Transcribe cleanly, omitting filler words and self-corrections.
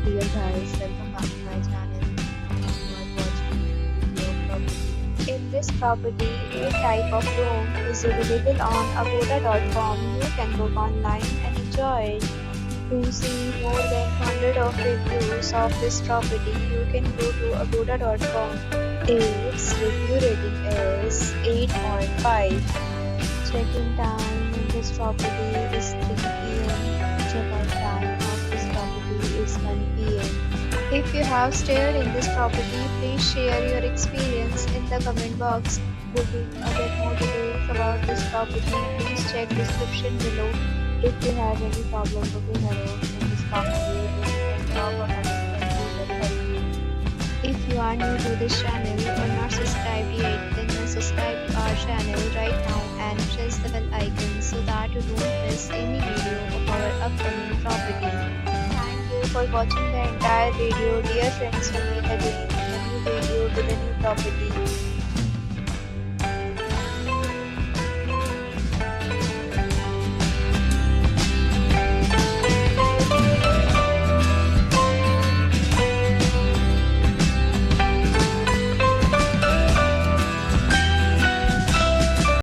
Dear guys, welcome back to my channel. You are watching my video of property. In this property, a type of room is available on agoda.com. You can book online and enjoy it. To see more than 100 of reviews of this property, you can go to agoda.com. Its review rating is 8.5. Check-in time in this property is 3 p.m. Check-out time of this property is 1 p.m. If you have stayed in this property, please share your experience in the comment box. Booking or get more details about this property, please check description below. If you have any problem booking a room in this property, then you can talk or help you. If you are new to this channel or not subscribed yet, then subscribe to our channel right now and press the bell icon so that you don't miss any video of our upcoming property. Thank you for watching the entire video. Dear friends, we'll meet again in a new video with a new property.